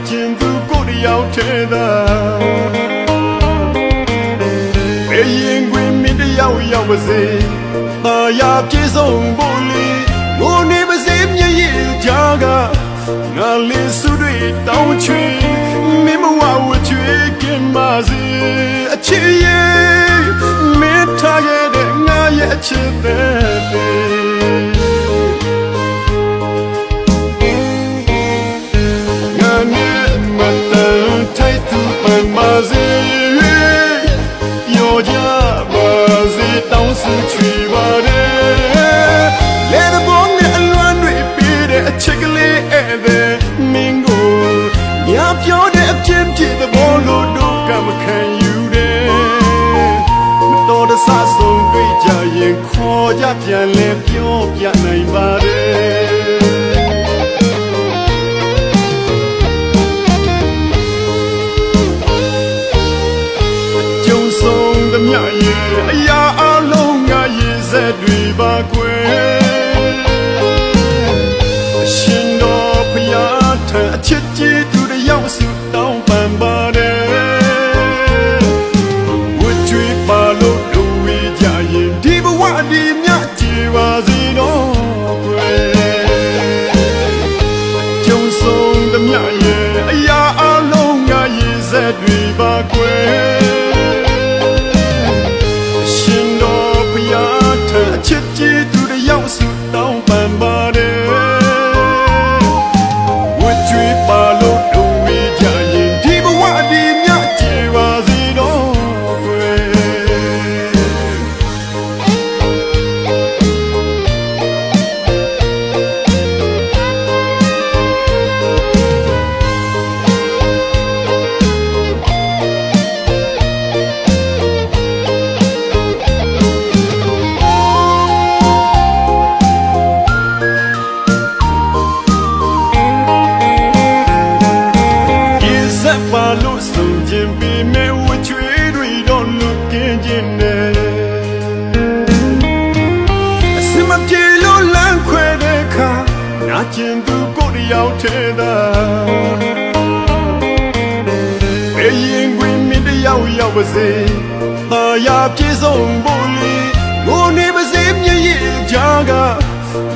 ကျင်သူကိုတယောက်ထဲသာဘယ်ရင်ခွင်မင်းတယောက်ရောက်ပါစေသာယာပြေဆုံးဖို့လေငိုနေပါစေမျက်ရည်ကြားကငါလေးစုတွေတောင်းချွေမင်းမဝဝချွေကင်ပါစေအချစ်ရဲ့မင်းထားခဲ့တဲ့ငါရဲ့အချစ်တဲ့ယောကြပါစေတောင်းစုချွေပါတယ်လေတဘောနဲ့အလွမ်းတွေပေးတဲ့အချစ်ကလေးဧည့်သည်မင်းကိုညပြောတဲ့အပြင်းပြေသဘောလို့တို့ကမခံယူတယ်မတော်တဆဆုံးတွေ့ကြရင်ခေါ်ကြပြန်လဲပြောပြနိုင်ပါတယ်မြရဲ့အရာအလုံးငါရေးစက်တွေပါကွယ်အရှင်တော်ဖျားထံအချစ်ကြီးသူတယောက်စုတောင်းပန်ပါတယ်ဝတ်ကြွေးပါလို့တို့ဝေးကြရင်ဒီဘဝဒီမြကြည်ပါစေတော့ကွယ်ကျုံဆုံးသမျှရဲ့အရာအလုံးငါရေးစက်တွေပါကွယ်ချစ်ကြည်သူတယောက်စုတောင်းပန်ပါတယ်ဝတ်ကြွေးပါလို့တို့ဝေးကြရင်ဒီဘဝဒီမြကြည်ပါစေတော့ကွယ်ပါလို့ဆုံးခြင်းပြီးမဲ့ဝချွေးတွေတော့လွတ်ကင်းခြင်းနဲ့အစမပြေလို့လမ်းခွဲတဲ့အခါနာကျင်သူကိုတယောက်ထဲသာဘယ်ရင်ခွင်မင်းတယောက်ရောက်ပါစေသာယာပြေဆုံးဖို့လေငိုနေပါစေမျက်ရည်ကြားက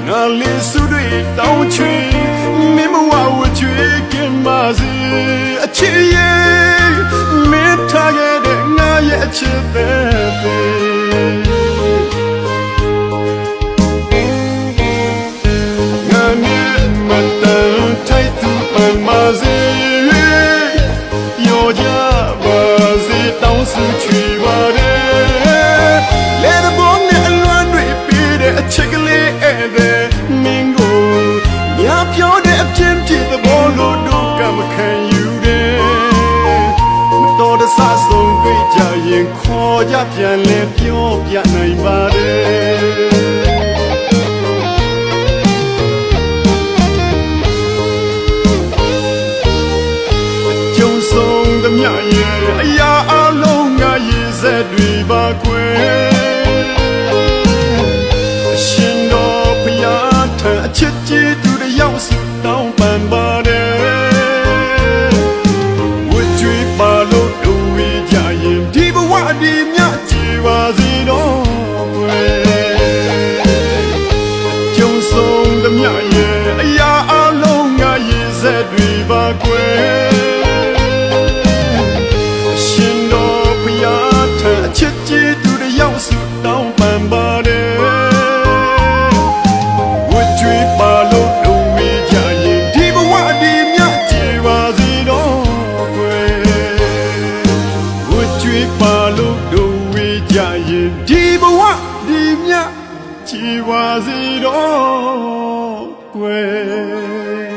ငါလေးစုတွေတောင်းချွေမင်းမဝဝချွေကင်ပါစေအချစ်ရဲ့မင်းထားခဲ့တဲ့ငါရဲ့အချစ်တဲ့ငါနဲ့မတန်ထိုက်သူပန်ပါစေယောကြပါစေတောင်းစုချွေပါတယ်လေတဘောနဲ့အလွမ်းတွေပေးတဲ့အချစ်ကလေးဧည့်သည်မင်းကိုညပြောတဲ့အပြင်းပြေသဘောလို့တို့ကမခံယူတော်တဆဆုံးတွေ့ကြရင်ခေါ်ကြပြန်လဲပြောပြနိုင်ပါတယ်ကျုံဆုံးသမျှရဲ့အရာအလုံးငါရေးစက်တွေပါကွယ်အရှင်တော်ဖျားထံအချစ်ကြီးသူတယောက်စုတောင်းပန်ပါတယ်ဒီဘဝဒီမြကြည်ပါစေတော့ကွယ်ကျုံဆုံးသမျှရဲ့အရာအလုံးငါရေးစက်တွေပါကွယ်အရှင်တော်ဖျားထံအချစ်ကြီးသူတယောက်စုတောင်းပန်ပါတယ်ဝတ်ကြွေးပါလို့တို့ဝေးကြရင်ဒီဘဝဒီမြကြည်ပါစေတော့ကွယ်ကြွေးပါလို့တို့ဝေးကြရင်ဒီဘဝဒီမြကြည်ပါစေတော့ကွယ်